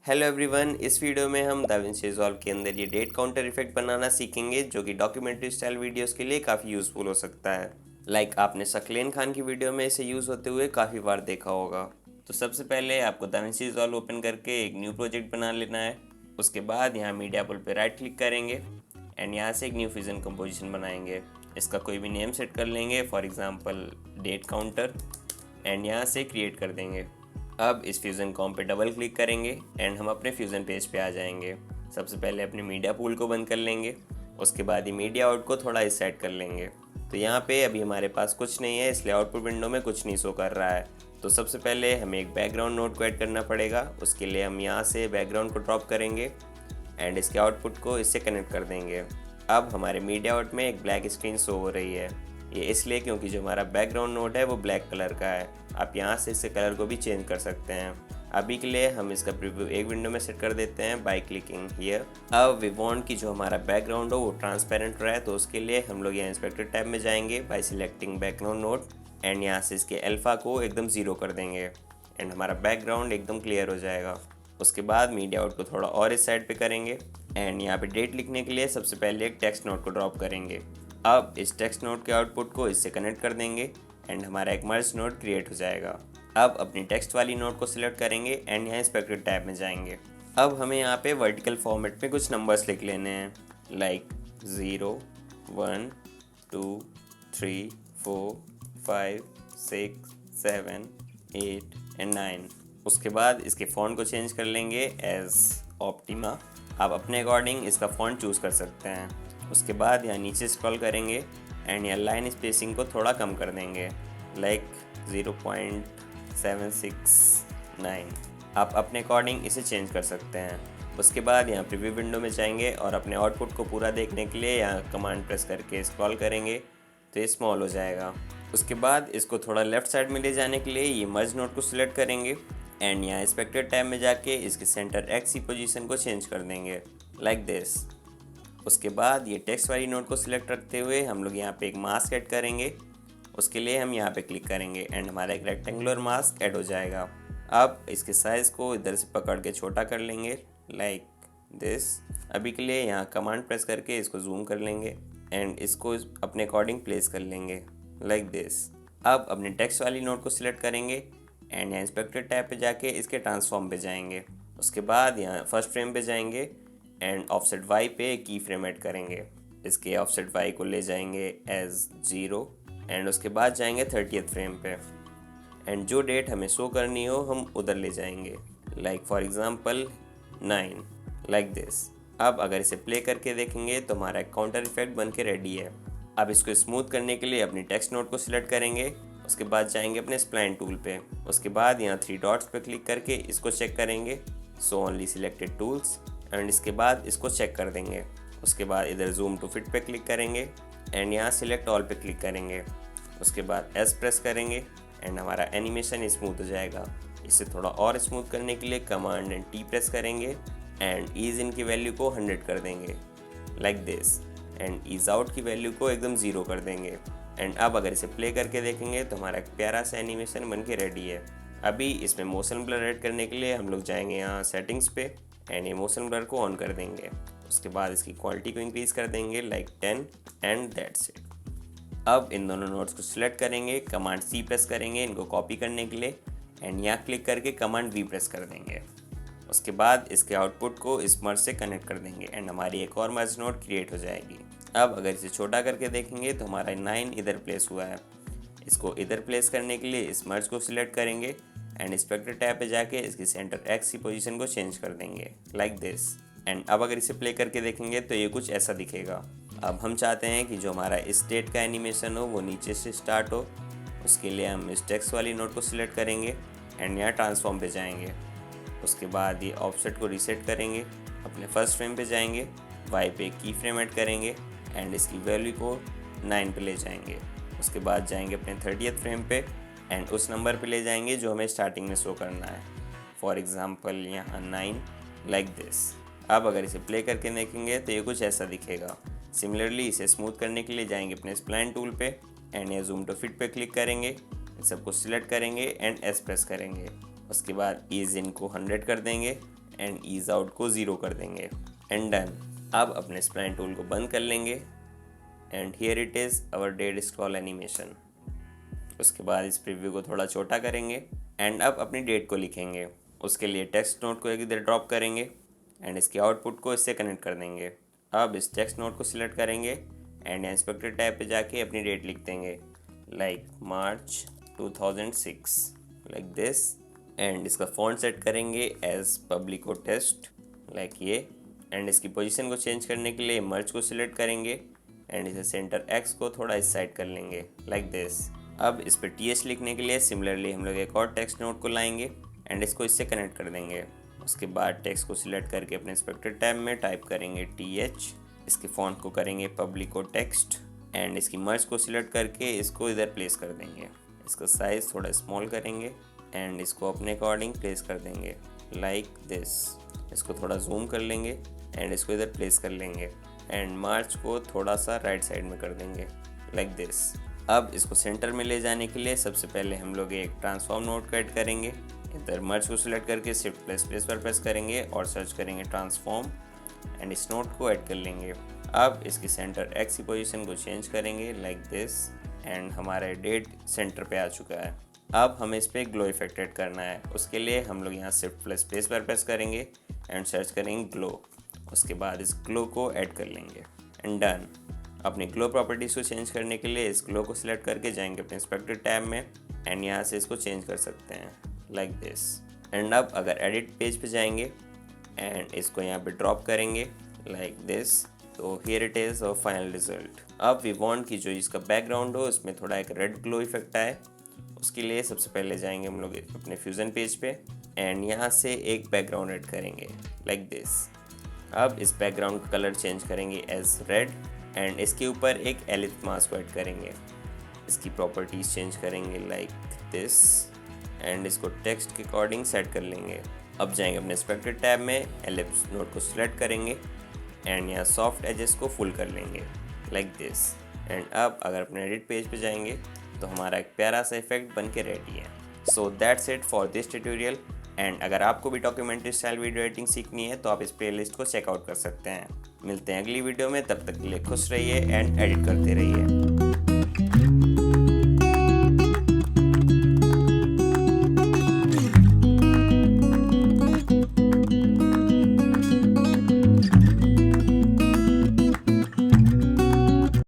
Hello everyone, इस video में हम दाविंची रिजॉल्व के अंदर ये डेट काउंटर इफेक्ट बनाना सीखेंगे जो कि डॉक्यूमेंट्री स्टाइल वीडियोस के लिए काफ़ी यूज़फुल हो सकता है। आपने शकलेन खान की वीडियो में इसे यूज़ होते हुए काफ़ी बार देखा होगा। तो सबसे पहले आपको दाविंची रिजॉल्व ओपन करके एक न्यू प्रोजेक्ट बना लेना है। उसके बाद यहाँ मीडिया पुल पर राइट क्लिक करेंगे एंड यहाँ से एक न्यू फ्यूजन कंपोजिशन बनाएंगे। इसका कोई भी नेम सेट कर लेंगे, for example date counter, and यहाँ से क्रिएट कर देंगे। अब इस फ्यूज़न कॉम पे डबल क्लिक करेंगे एंड हम अपने फ्यूज़न पेज पे आ जाएंगे। सबसे पहले अपने मीडिया पूल को बंद कर लेंगे। उसके बाद ही मीडिया आउट को थोड़ा इस सेट कर लेंगे। तो यहाँ पे अभी हमारे पास कुछ नहीं है, इसलिए आउटपुट विंडो में कुछ नहीं शो कर रहा है। तो सबसे पहले हमें एक बैकग्राउंड नोड को ऐड करना पड़ेगा। उसके लिए हम यहाँ से बैकग्राउंड को ड्रॉप करेंगे एंड इसके आउटपुट को इससे कनेक्ट कर देंगे। अब हमारे मीडिया आउट में एक ब्लैक स्क्रीन शो हो रही है। ये इसलिए क्योंकि जो हमारा बैकग्राउंड नोड है वो ब्लैक कलर का है। आप यहाँ से इसके कलर को भी चेंज कर सकते हैं। अभी के लिए हम इसका प्रीव्यू एक विंडो में सेट कर देते हैं बाय क्लिकिंग हियर। अब वी वांट कि जो हमारा बैकग्राउंड हो वो ट्रांसपेरेंट रहे, तो उसके लिए हम लोग यहाँ इंस्पेक्टर टैब में जाएंगे bye selecting background node and यहाँ से इसके अल्फा को एकदम 0 कर देंगे एंड हमारा बैकग्राउंड एकदम क्लियर हो जाएगा। उसके बाद मीडिया आउट को थोड़ा और इस साइड पे करेंगे एंड यहाँ पे डेट लिखने के लिए सबसे पहले एक टेक्स्ट नोट को ड्रॉप करेंगे। अब इस टेक्स्ट नोट के आउटपुट को इससे कनेक्ट कर देंगे एंड हमारा एक मर्ज नोट क्रिएट हो जाएगा। अब अपनी टेक्स्ट वाली नोट को सिलेक्ट करेंगे एंड यहाँ इंस्पेक्टर टैब में जाएंगे। अब हमें यहाँ पे वर्टिकल फॉर्मेट में कुछ नंबर्स लिख लेने हैं, लाइक 0, 1, 2, 3, 4, 5, 6, 7, 8 एंड 9। उसके बाद इसके फ़ॉन्ट को चेंज कर लेंगे एज ऑप्टिमा। आप अपने अकॉर्डिंग इसका फ़ॉन्ट चूज़ कर सकते हैं। उसके बाद यहाँ नीचे स्क्रॉल करेंगे एंड यहाँ लाइन स्पेसिंग को थोड़ा कम कर देंगे, लाइक 0.769। आप अपने अकॉर्डिंग इसे चेंज कर सकते हैं। उसके बाद यहाँ प्रीव्यू विंडो में जाएंगे और अपने आउटपुट को पूरा देखने के लिए यहाँ कमांड प्रेस करके स्क्रॉल करेंगे तो ये स्मॉल हो जाएगा। उसके बाद इसको थोड़ा लेफ़्ट साइड में ले जाने के लिए ये मर्ज नोट को सिलेक्ट करेंगे एंड यहाँ इंस्पेक्टर टैब में जाके इसके सेंटर एक्स की पोजीशन को चेंज कर देंगे, लाइक दिस। उसके बाद ये टेक्स्ट वाली नोट को सिलेक्ट रखते हुए हम लोग यहाँ पे एक मास्क ऐड करेंगे। उसके लिए हम यहाँ पे क्लिक करेंगे एंड हमारा एक रेक्टेंगुलर मास्क ऐड हो जाएगा। अब इसके साइज़ को इधर से पकड़ के छोटा कर लेंगे, लाइक दिस। अभी के लिए यहाँ कमांड प्रेस करके इसको जूम कर लेंगे एंड इसको अपने अकॉर्डिंग प्लेस कर लेंगे, लाइक दिस। अब अपने टेक्स्ट वाली नोट को सिलेक्ट करेंगे एंड यहाँ इंस्पेक्टर टैब पे जाके इसके ट्रांसफॉर्म पे जाएंगे। उसके बाद यहाँ फर्स्ट फ्रेम पे जाएंगे एंड ऑफसेट वाई पे की फ्रेम ऐड करेंगे। इसके ऑफसेट वाई को ले जाएंगे एज 0 एंड उसके बाद जाएंगे 30th फ्रेम पे एंड जो डेट हमें शो करनी हो हम उधर ले जाएंगे, like for example 9, like this. अब अगर इसे प्ले करके देखेंगे तो हमारा काउंटर इफेक्ट बन के रेडी है। अब इसको स्मूथ करने के लिए अपनी टेक्स्ट नोट को सिलेक्ट करेंगे। उसके बाद जाएंगे अपने स्प्लाइन टूल पे। उसके बाद यहाँ 3 डॉट्स पे क्लिक करके इसको चेक करेंगे, so only selected tools, and इसके बाद इसको चेक कर देंगे। उसके बाद इधर जूम टू फिट पे क्लिक करेंगे एंड यहाँ सिलेक्ट ऑल पे क्लिक करेंगे। उसके बाद एस प्रेस करेंगे एंड हमारा एनिमेशन स्मूथ हो जाएगा। इसे थोड़ा और स्मूथ करने के लिए कमांड एंड टी प्रेस करेंगे एंड ईज इन की वैल्यू को 100 कर देंगे, like this, and ease out की वैल्यू को एकदम 0 कर देंगे। एंड अब अगर इसे प्ले करके देखेंगे तो हमारा एक प्यारा सा एनिमेशन बन के रेडी है। अभी इसमें मोशन ब्लर ऐड करने के लिए हम लोग जाएंगे यहाँ सेटिंग्स पे एंड ये मोशन ब्लर को ऑन कर देंगे। उसके बाद इसकी क्वालिटी को इंक्रीज़ कर देंगे, लाइक 10, एंड दैट्स इट। अब इन दोनों नोट्स को सिलेक्ट करेंगे, कमांड सी प्रेस करेंगे इनको कॉपी करने के लिए एंड यहाँ क्लिक करके कमांड वी प्रेस कर देंगे। उसके बाद इसके आउटपुट को इस मर्ज से कनेक्ट कर देंगे एंड हमारी एक और मर्ज नोट क्रिएट हो जाएगी। अब अगर इसे छोटा करके देखेंगे तो हमारा 9 इधर प्लेस हुआ है। इसको इधर प्लेस करने के लिए इस मर्ज को सिलेक्ट करेंगे एंड इंस्पेक्टर टैब पे जाके इसकी सेंटर एक्स की पोजीशन को चेंज कर देंगे, लाइक दिस। एंड अब अगर इसे प्ले करके देखेंगे तो ये कुछ ऐसा दिखेगा। अब हम चाहते हैं कि जो हमारा इस स्टेट का एनिमेशन हो वो नीचे से स्टार्ट हो। उसके लिए हम इस टेक्स्ट वाली नोट को सिलेक्ट करेंगे एंड यहाँ ट्रांसफॉर्म पे जाएंगे। उसके बाद ये ऑफसेट को रीसेट करेंगे, अपने फर्स्ट फ्रेम पे जाएंगे, वाई पे की फ्रेम ऐड करेंगे एंड इसकी वैल्यू को 9 पे ले जाएंगे। उसके बाद जाएंगे अपने 30th फ्रेम पे एंड उस नंबर पे ले जाएंगे जो हमें स्टार्टिंग में शो करना है, फॉर एग्ज़ाम्पल यहाँ 9, लाइक दिस। अब अगर इसे प्ले करके देखेंगे तो ये कुछ ऐसा दिखेगा। सिमिलरली इसे स्मूथ करने के लिए जाएंगे अपने स्प्लाइन टूल पे एंड या जूम टू फिट पे क्लिक करेंगे, सबको सिलेक्ट करेंगे एंड एस प्रेस करेंगे। उसके बाद ईज इन को 100 कर देंगे एंड ईज आउट को 0 कर देंगे एंड डन। अब अपने स्प्लाइन टूल को बंद कर लेंगे and here it is our date scroll animation. उसके बाद इस प्रीव्यू को थोड़ा छोटा करेंगे एंड अब अपनी डेट को लिखेंगे। उसके लिए टेक्स्ट नोट को इधर ड्रॉप करेंगे एंड इसके आउटपुट को इससे कनेक्ट कर देंगे। अब इस टेक्स्ट नोट को सिलेक्ट करेंगे एंड इंस्पेक्टर टैब पे जाके अपनी डेट लिख देंगे like March 2006 like this and इसका फॉन्ट सेट करेंगे एज पब्लिको टेस्ट लाइक ये एंड इसकी पोजीशन को चेंज करने के लिए मर्ज को सिलेक्ट करेंगे एंड इसे सेंटर एक्स को थोड़ा इस साइड कर लेंगे लाइक दिस। अब इस पर टी एच लिखने के लिए सिमिलरली हम लोग एक और टेक्स्ट नोट को लाएंगे एंड इसको इससे कनेक्ट कर देंगे। उसके बाद टेक्स्ट को सिलेक्ट करके अपने इंस्पेक्टर टैब में टाइप करेंगे टी एच, इसके फॉन्ट को करेंगे पब्लिको टेक्स्ट एंड इसकी मर्ज को सिलेक्ट करके इसको इधर प्लेस कर देंगे। इसका साइज़ थोड़ा स्मॉल करेंगे एंड इसको अपने अकॉर्डिंग प्लेस कर देंगे लाइक दिस। इसको थोड़ा जूम कर लेंगे एंड इसको इधर प्लेस कर लेंगे एंड मार्च को थोड़ा सा राइट साइड में कर देंगे लाइक दिस। अब इसको सेंटर में ले जाने के लिए सबसे पहले हम लोग एक ट्रांसफॉर्म नोड को ऐड करेंगे। इधर मर्ज को सिलेक्ट करके शिफ्ट प्लस प्लेस पर प्रेस करेंगे और सर्च करेंगे ट्रांसफॉर्म एंड इस नोड को ऐड कर लेंगे। अब इसकी सेंटर एक्स की पोजीशन को चेंज करेंगे लाइक दिस एंड हमारा डेट सेंटर पे आ चुका है। अब हमें इस पर ग्लो इफेक्ट ऐड करना है। उसके लिए हम लोग यहाँ शिफ्ट प्लस प्लेस पर प्रेस करेंगे एंड सर्च करेंगे ग्लो। उसके बाद इस ग्लो को ऐड कर लेंगे एंड डन। अपनी ग्लो प्रॉपर्टीज़ को चेंज करने के लिए इस ग्लो को सिलेक्ट करके जाएंगे अपने इंस्पेक्टर टैब में एंड यहाँ से इसको चेंज कर सकते हैं लाइक दिस। एंड अब अगर एडिट पेज पे जाएंगे एंड इसको यहाँ पे ड्रॉप करेंगे लाइक दिस, तो हियर इट इज़ और फाइनल रिजल्ट। अब वी वांट कि जो इसका बैकग्राउंड हो उसमें थोड़ा एक रेड ग्लो इफेक्ट आए। उसके लिए सबसे पहले जाएंगे हम लोग अपने फ्यूज़न पेज पे एंड यहाँ से एक बैकग्राउंड ऐड करेंगे लाइक दिस। अब इस बैकग्राउंड का कलर चेंज करेंगे एज रेड एंड इसके ऊपर एक एलिप्स मास्क को ऐड करेंगे। इसकी प्रॉपर्टीज़ चेंज करेंगे लाइक दिस एंड इसको टेक्स्ट के अकॉर्डिंग सेट कर लेंगे। अब जाएंगे अपने इंस्पेक्टर टैब में, एलिप्स नोड को सिलेक्ट करेंगे एंड यहाँ सॉफ्ट एजेस को फुल कर लेंगे लाइक दिस। एंड अब अगर अपने एडिट पेज पे जाएंगे तो हमारा एक प्यारा सा इफेक्ट बन के रेडी है। So that's it for this tutorial. And अगर आपको भी डॉक्यूमेंट्री स्टाइल वीडियो एडिटिंग सीखनी है तो आप इस प्लेलिस्ट को चेकआउट कर सकते हैं। मिलते हैं अगली वीडियो में, तब तक के लिए खुश रहिए एंड एडिट करते रहिए।